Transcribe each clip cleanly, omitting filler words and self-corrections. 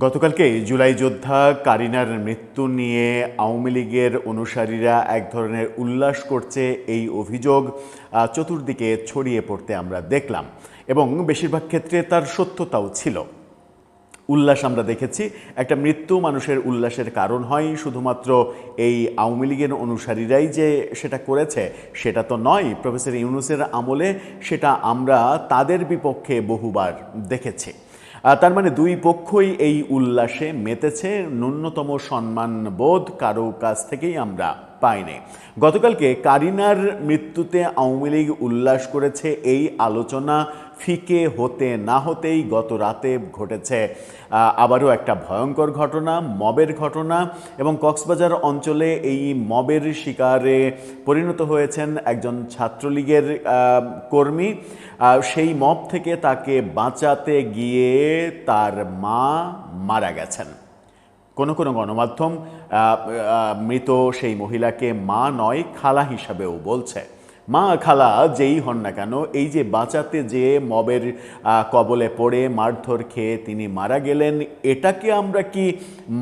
গতকালকে জুলাই যোদ্ধা কারিনার মৃত্যু নিয়ে আওয়ামী লীগের অনুসারীরা এক ধরনের উল্লাস করছে, এই অভিযোগ চতুর্দিকে ছড়িয়ে পড়তে আমরা দেখলাম এবং বেশিরভাগ ক্ষেত্রে তার সত্যতাও ছিল। উল্লাস আমরা দেখেছি, একটা মৃত্যু মানুষের উল্লাসের কারণ হয়, শুধুমাত্র এই আওয়ামী লীগের অনুসারীরাই যে সেটা করেছে সেটা তো নয়। প্রফেসর ইউনূসের আমলে সেটা আমরা তাদের বিপক্ষে বহুবার দেখেছি। তার মানে দুই পক্ষই এই উল্লাসে মেতেছে, ন্যূনতম সম্মানবোধ কারো কাছ থেকেই আমরা পাইনি। গতকালকে কারিনার মৃত্যুতে আওয়ামী লীগ উল্লাস করেছে, এই আলোচনা ফিকে হতে না হতেই গত রাতে ঘটেছে আবারও একটা ভয়ঙ্কর ঘটনা, মবের ঘটনা, এবং কক্সবাজার অঞ্চলে এই মবের শিকারে পরিণত হয়েছেন একজন ছাত্রলীগের কর্মী। সেই মব থেকে তাকে বাঁচাতে গিয়ে তার মা মারা গেছেন। কোনো কোনো গণমাধ্যম মৃত সেই মহিলাকে মা নয়, খালা হিসাবেও বলছে। মা খালা যেই হন না কেন, এই যে বাঁচাতে যে মবের কবলে পড়ে মারধর খেয়ে তিনি মারা গেলেন, এটাকে আমরা কি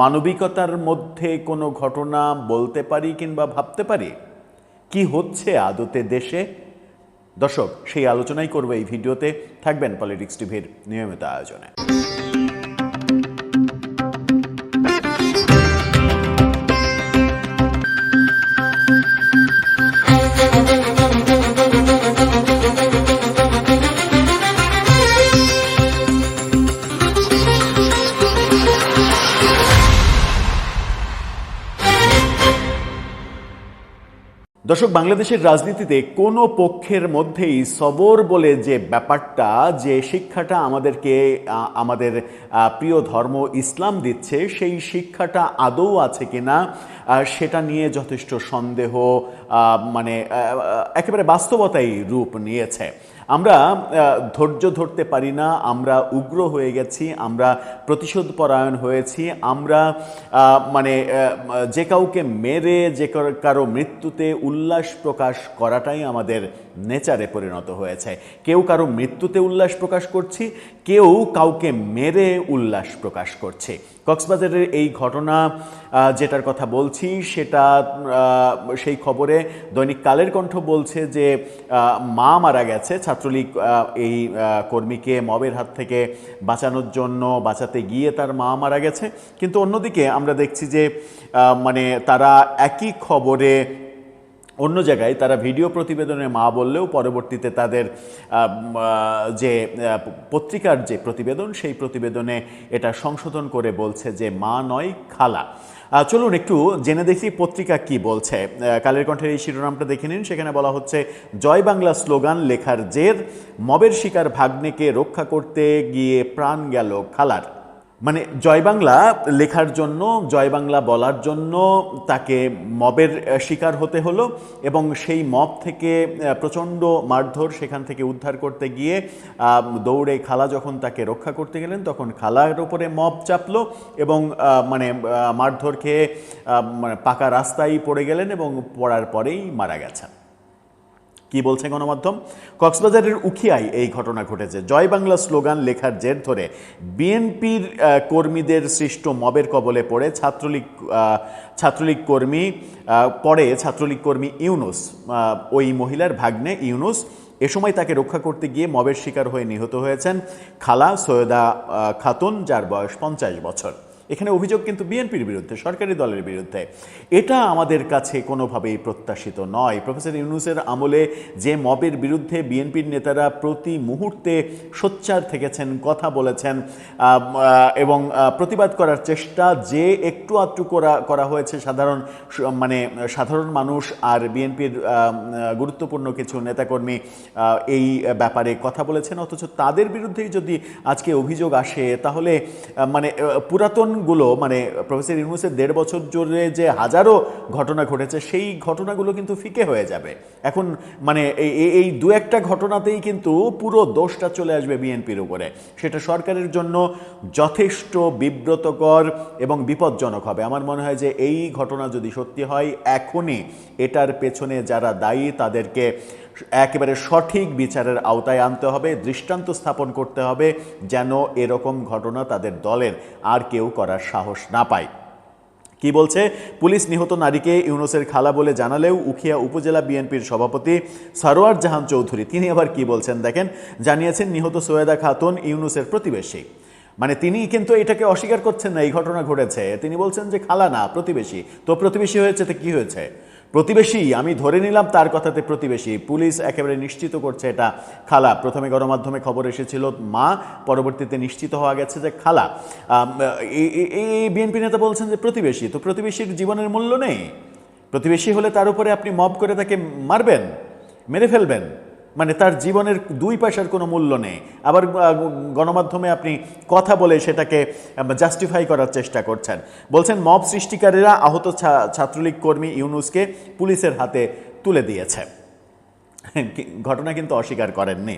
মানবিকতার মধ্যে কোনো ঘটনা বলতে পারি কিংবা ভাবতে পারি? কি হচ্ছে আদতে দেশে? দর্শক, সেই আলোচনাই করবো এই ভিডিওতে। থাকবেন পলিটিক্স টিভির নিয়মিত আয়োজনে। দর্শক, বাংলাদেশের রাজনীতিতে কোনো পক্ষের মধ্যেই সবর বলে যে ব্যাপারটা, যে শিক্ষাটা আমাদেরকে আমাদের প্রিয় ধর্ম ইসলাম দিচ্ছে, সেই শিক্ষাটা আদৌ আছে কিনা সেটা নিয়ে যথেষ্ট সন্দেহ, মানে একেবারে বাস্তবতাই রূপ নিয়েছে। আমরা ধৈর্য ধরতে পারি না, আমরা উগ্র হয়ে গেছি, আমরা প্রতিশোধ পরায়ণ হয়েছি, আমরা মানে যে কাউকে মেরে যে কারো মৃত্যুতে উল্লাস প্রকাশ করাটাই আমাদের নেচারে পরিণত হয়েছে। কেউ কারো মৃত্যুতে উল্লাস প্রকাশ করছি, কেউ কাউকে মেরে উল্লাস প্রকাশ করছে। কক্সবাজারের এই ঘটনা যেটার কথা বলছি, সেটা সেই খবরে দৈনিক কালের কণ্ঠ বলছে যে মা মারা গেছে। ছাত্রলীগ এই কর্মীকে মবের হাত থেকে বাঁচানোর জন্য বাঁচাতে গিয়ে তার মা মারা গেছে। কিন্তু অন্যদিকে আমরা দেখছি যে মানে তারা একই খবরে অন্য জায়গায় তারা ভিডিও প্রতিবেদনে মা বললেও পরবর্তীতে তাদের যে পত্রিকার যে প্রতিবেদন, সেই প্রতিবেদনে এটা সংশোধন করে বলছে যে মা নয়, খালা। চলুন একটু জেনে দেখি পত্রিকা কি বলছে। কালের কণ্ঠের এই শিরোনামটা দেখে নিন। সেখানে বলা হচ্ছে, জয় বাংলা স্লোগান লেখার জের, মবের শিকার ভাগ্নেকে রক্ষা করতে গিয়ে প্রাণ গেল খালার। মানে জয় বাংলা লেখার জন্য, জয় বাংলা বলার জন্য তাকে মবের শিকার হতে হলো, এবং সেই মব থেকে প্রচণ্ড মারধর, সেখান থেকে উদ্ধার করতে গিয়ে দৌড়ে খালা যখন তাকে রক্ষা করতে গেলেন, তখন খালার উপরে মব চাপলো এবং মানে মারধর খেয়ে মানে পাকা রাস্তায় পড়ে গেলেন এবং পড়ার পরেই মারা গেছেন। কি বলছে গণমাধ্যম? কক্সবাজারের উখিয়ায় এই ঘটনা ঘটেছে। জয় বাংলা স্লোগান লেখার জের ধরে বিএনপির কর্মীদের সৃষ্ট মবের কবলে পড়ে ছাত্রলীগ কর্মী ইউনূস, ওই মহিলার ভাগ্নে ইউনূস। এ সময় তাকে রক্ষা করতে গিয়ে মবের শিকার হয়ে নিহত হয়েছেন খালা সৈয়দা খাতুন, যার বয়স 50 বছর। এখানে অভিযোগ কিন্তু বিএনপির বিরুদ্ধে, সরকারি দলের বিরুদ্ধে। এটা আমাদের কাছে কোনোভাবেই প্রত্যাশিত নয়। প্রফেসর ইউনূসের আমলে যে মবের বিরুদ্ধে বিএনপির নেতারা প্রতি মুহূর্তে সোচ্চার থেকেছেন, কথা বলেছেন এবং প্রতিবাদ করার চেষ্টা যে একটু আধটু করা হয়েছে, সাধারণ মানুষ আর বিএনপির গুরুত্বপূর্ণ কিছু নেতাকর্মী এই ব্যাপারে কথা বলেছেন, অথচ তাদের বিরুদ্ধেই যদি আজকে অভিযোগ আসে, তাহলে মানে পুরাতনগুলো, মানে প্রফেসর ইউনূসের 1.5 বছর জুড়ে যে হাজারো ঘটনা ঘটেছে, সেই ঘটনাগুলো কিন্তু ফিকে হয়ে যাবে। এখন মানে এই দু একটা ঘটনাতেই কিন্তু পুরো দোষটা চলে আসবে বিএনপির উপরে। সেটা সরকারের জন্য যথেষ্ট বিব্রতকর এবং বিপজ্জনক হবে। আমার মনে হয় যে এই ঘটনা যদি সত্যি হয়, এখনই এটার পেছনে যারা দায়ী তাদেরকে একেবারে সঠিক বিচারের আওতায় আনতে হবে, দৃষ্টান্ত স্থাপন করতে হবে, যেন এরকম ঘটনা তাদের দলের আর কেউ করার সাহস না পায়। কি বলছে পুলিশ? নিহত নারীকে ইউনূসের খালা বলে জানালেও উখিয়া উপজেলা বিএনপির সভাপতি সারোয়ার জাহান চৌধুরী তিনি আবার কি বলছেন দেখেন। জানিয়েছেন নিহত সৈয়দা খাতুন ইউনূসের প্রতিবেশী। মানে তিনি কিন্তু এটাকে অস্বীকার করছেন না, এই ঘটনা ঘটেছে। তিনি বলছেন যে খালা না, প্রতিবেশী। তো প্রতিবেশী হয়েছে তো কি হয়েছে? প্রতিবেশী, আমি ধরে নিলাম তার কথাতে প্রতিবেশী। পুলিশ একেবারে নিশ্চিত করছে এটা খালা। প্রথমে গণমাধ্যমে খবর এসেছিল মা, পরবর্তীতে নিশ্চিত হওয়া গেছে যে খালা। এই বিএনপি নেতা বলছেন যে প্রতিবেশী। তো প্রতিবেশীর জীবনের মূল্য নেই? প্রতিবেশী হলে তার উপরে আপনি মব করে তাকে মারবেন, মেরে ফেলবেন? মানে তার জীবনের 2 পয়সার কোনো মূল্য নেই। আবার গণমাধ্যমে আপনি কথা বলে সেটাকে জাস্টিফাই করার চেষ্টা করছেন। বলছেন মব সৃষ্টিকারীরা আহত ছাত্রলীগ কর্মী ইউনূসকে পুলিশের হাতে তুলে দিয়েছে। ঘটনা কিন্তু অস্বীকার করেননি।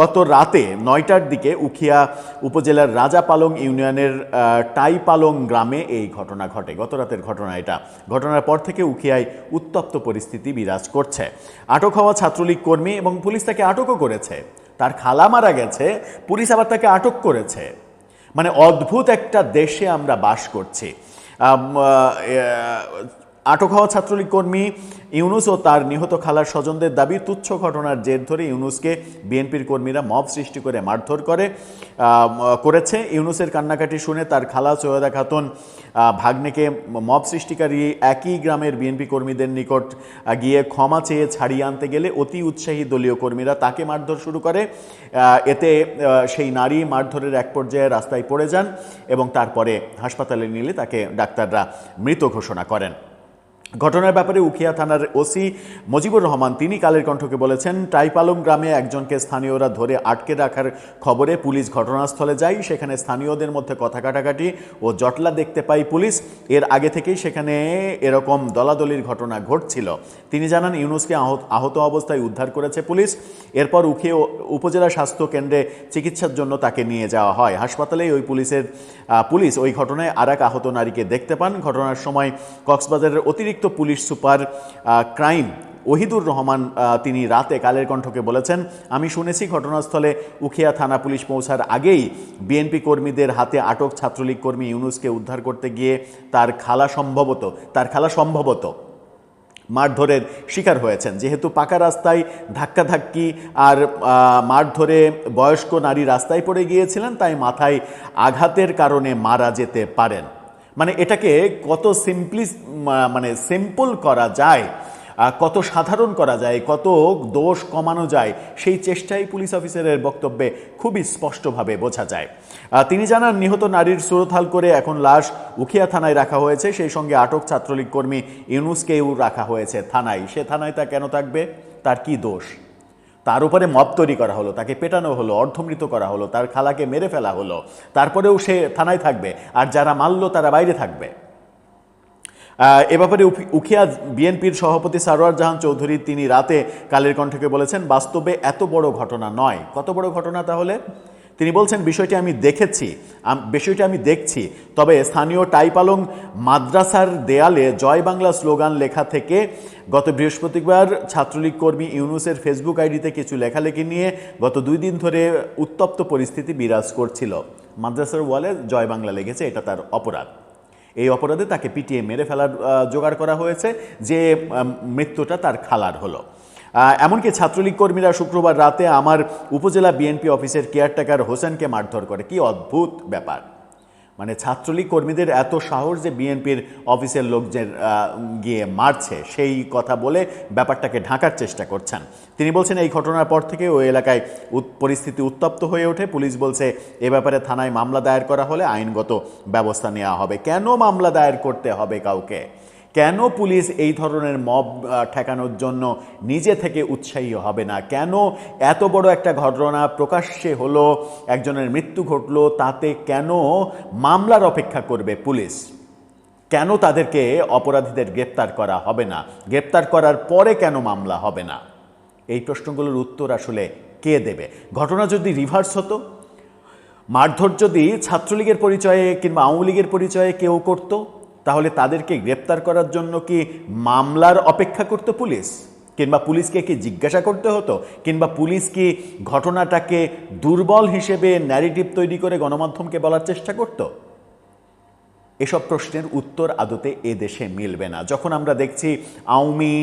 গত রাতে 9টার দিকে উখিয়া উপজেলার রাজাপালং ইউনিয়নের টাইপালং গ্রামে এই ঘটনা ঘটে। গত রাতের ঘটনা এটা। ঘটনার পর থেকে উখিয়ায় উত্তপ্ত পরিস্থিতি বিরাজ করছে। আটক হওয়া ছাত্রলীগ কর্মী এবং পুলিশ তাকে আটকও করেছে। তার খালা মারা গেছে, পুলিশ আবার তাকে আটক করেছে। মানে অদ্ভুত একটা দেশে আমরা বাস করছি। আটক হওয়া ছাত্রলীগ কর্মী ইউনূস ও তার নিহত খালার স্বজনদের দাবি, তুচ্ছ ঘটনার জের ধরে ইউনূসকে বিএনপির কর্মীরা মব সৃষ্টি করে মারধর করেছে। ইউনূসের কান্নাকাটি শুনে তার খালা সৈয়দা খাতুন ভাগ্নেকে মব সৃষ্টিকারী একই গ্রামের বিএনপি কর্মীদের নিকট গিয়ে ক্ষমা চেয়ে ছাড়িয়ে আনতে গেলে অতি উৎসাহী দলীয় কর্মীরা তাকে মারধর শুরু করে। এতে সেই নারী মারধরের এক পর্যায়ে রাস্তায় পড়ে যান এবং তারপরে হাসপাতালে নিলে তাকে ডাক্তাররা মৃত ঘোষণা করেন। ঘটনার ব্যাপারে উখিয়া থানার ওসি মজিবুর রহমান তিনি কালের কণ্ঠকে বলেছেন, টাইপালং গ্রামে একজনকে স্থানীয়রা ধরে আটকে রাখার খবরে পুলিশ ঘটনাস্থলে যায়। সেখানে স্থানীয়দের মধ্যে কথা কাটাকাটি ও জটলা দেখতে পায় পুলিশ। এর আগে থেকেই সেখানে এরকম দলাদলির ঘটনা ঘটছিল। তিনি জানান ইউনূসকে আহত অবস্থায় উদ্ধার করেছে পুলিশ। এরপর উখিয়া উপজেলা স্বাস্থ্য কেন্দ্রে চিকিৎসার জন্য তাকে নিয়ে যাওয়া হয়। হাসপাতালে পুলিশ ওই ঘটনায় আরেক আহত নারীকে দেখতে পান। ঘটনার সময় কক্সবাজারের অতিরিক্ত police super crime Ohidur Rahman তিনি রাতে কালের কণ্ঠকে বলেছেন, আমি শুনেছি ঘটনাস্থলে উখিয়া থানা পুলিশ পৌঁছার আগেই বিএনপি কর্মীদের হাতে আটক ছাত্রলীগ কর্মী ইউনূসকে উদ্ধার করতে গিয়ে তার খালা সম্ভবত মারধরের শিকার হয়েছেন। যেহেতু পাকা রাস্তায় ধাক্কাধাক্কি আর মারধরে বয়স্ক নারী রাস্তায় পড়ে গিয়েছিলেন, তাই মাথায় আঘাতের কারণে মারা যেতে পারেন। মানে এটাকে কত সিম্পল করা যায়, কত সাধারণ করা যায়, কত দোষ কমানো যায়, সেই চেষ্টাই পুলিশ অফিসারের বক্তব্যে খুবই স্পষ্টভাবে বোঝা যায়। তিনি জানান নিহত নারীর সুরতহাল করে এখন লাশ উখিয়া থানায় রাখা হয়েছে। সেই সঙ্গে আটক ছাত্রলীগ কর্মী ইউনূসকেও রাখা হয়েছে থানায়। সে থানায় তা কেন থাকবে? তার কি দোষ? তার উপরে মব তৈরি করা হলো, তাকে পেটানো হলো, অর্ধমৃত করা হলো, তার খালাকে মেরে ফেলা হলো, তারপরেও সে থানায় থাকবে, আর যারা মারল তারা বাইরে থাকবে। এ ব্যাপারে উখিয়া বিএনপির সভাপতি সারোয়ার জাহান চৌধুরী তিনি রাতে কালের কণ্ঠকে বলেছেন, বাস্তবে এত বড় ঘটনা নয়। কত বড় ঘটনা তাহলে? তিনি বলছেন, বিষয়টি আমি দেখছি। তবে স্থানীয় টাইপালং মাদ্রাসার দেয়ালে জয় বাংলা স্লোগান লেখা থেকে গত বৃহস্পতিবার ছাত্রলীগ কর্মী ইউনূসের ফেসবুক আইডিতে কিছু লেখালেখি নিয়ে গত 2 দিন ধরে উত্তপ্ত পরিস্থিতি বিরাজ করছিল। মাদ্রাসার ওয়ালে জয় বাংলা লেগেছে, এটা তার অপরাধ। এই অপরাধে তাকে পিটিয়ে মেরে ফেলার জোগাড় করা হয়েছে, যে মৃত্যুটা তার খালার হলো। এমনকি ছাত্রলীগ কর্মীরা শুক্রবার রাতে আমার উপজেলা বিএনপি অফিসের কেয়ারটেকার হোসেনকে মারধর করে। কি অদ্ভুত ব্যাপার! মানে ছাত্রলীগ কর্মীদের এত সাহস যে বিএনপির অফিসের লোকদের গিয়ে মারছে, সেই কথা বলে ব্যাপারটাকে ঢাকার চেষ্টা করছেন। তিনি বলছেন, এই ঘটনার পর থেকে ওই এলাকায় পরিস্থিতি উত্তপ্ত হয়ে ওঠে। পুলিশ বলছে এ ব্যাপারে থানায় মামলা দায়ের করা হলে আইনগত ব্যবস্থা নেওয়া হবে। কেন মামলা দায়ের করতে হবে কাউকে? কেন পুলিশ এই ধরনের মব ঠেকানোর জন্য নিজে থেকে উৎসাহী হবে না? কেন এত বড় একটা ঘটনা প্রকাশ্যে হলো, একজনের মৃত্যু ঘটলো, তাতে কেন মামলার অপেক্ষা করবে পুলিশ? কেন তাদেরকে অপরাধীদের গ্রেপ্তার করা হবে না? গ্রেপ্তার করার পরে কেন মামলা হবে না? এই প্রশ্নগুলোর উত্তর আসলে কে দেবে? ঘটনা যদি রিভার্স হতো, মারধর যদি ছাত্রলীগের পরিচয়ে কিংবা আওয়ামী লীগের পরিচয়ে কেউ করত, তাহলে তাদেরকে গ্রেপ্তার করার জন্য কি মামলার অপেক্ষা করত পুলিশ? কিংবা পুলিশকে কি জিজ্ঞাসা করতে হতো? কিংবা পুলিশ কি ঘটনাটাকে দুর্বল হিসেবে ন্যারেটিভ তৈরি করে গণমাধ্যমকে বলার চেষ্টা করত? এসব প্রশ্নের উত্তর আদতে এ দেশে মিলবে না। যখন আমরা দেখছি আওয়ামী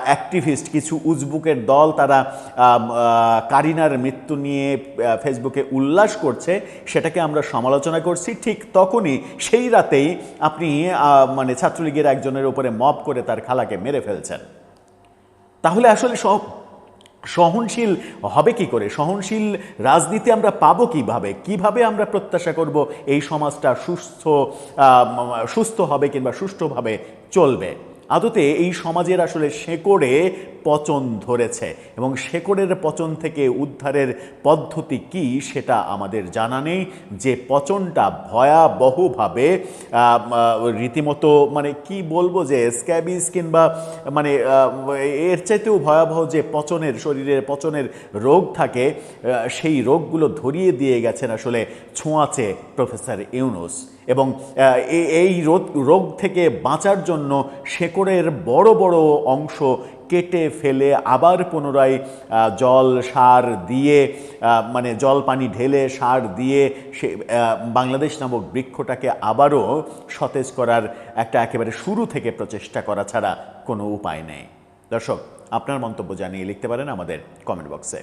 অ্যাক্টিভিস্ট কিছু উজবুকের দল তারা কারিনার মৃত্যু নিয়ে ফেসবুকে উল্লাস করছে, সেটাকে আমরা সমালোচনা করছি, ঠিক তখনই সেই রাতেই আপনি মানে ছাত্রলীগের একজনের উপরে মব করে তার খালাকে মেরে ফেলছেন। তাহলে আসলে সহনশীল হবে কি করে? সহনশীল রাজনীতি আমরা পাবো কিভাবে? কিভাবে আমরা প্রত্যাশা করব এই সমাজটা সুস্থ হবে কিংবা সুষ্ঠুভাবে চলবে? আদতে এই সমাজের আসলে শেকড়ে পচন ধরেছে, এবং শেকড়ের পচন থেকে উদ্ধারের পদ্ধতি কি সেটা আমাদের জানা নেই। যে পচনটা ভয়াবহভাবে রীতিমতো মানে কি বলবো, যে স্ক্যাবিস কিংবা মানে এর চাইতেও ভয়াবহ যে পচনের, শরীরের পচনের রোগ থাকে, সেই রোগগুলো ধরিয়ে দিয়ে গেছেন আসলে ছোঁয়াচে প্রফেসর ইউনূস। এবং এই রোগ থেকে বাঁচার জন্য শেকড়ের বড় বড় অংশ কেটে ফেলে আবার পুনরায় জল সার দিয়ে, মানে জল পানি ঢেলে সার দিয়ে সে বাংলাদেশ নামক বৃক্ষটাকে আবারও সতেজ করার একটা একেবারে শুরু থেকে প্রচেষ্টা করা ছাড়া কোনো উপায় নেই। দর্শক, আপনার মন্তব্য জানিয়ে লিখতে পারেন আমাদের কমেন্ট বক্সে।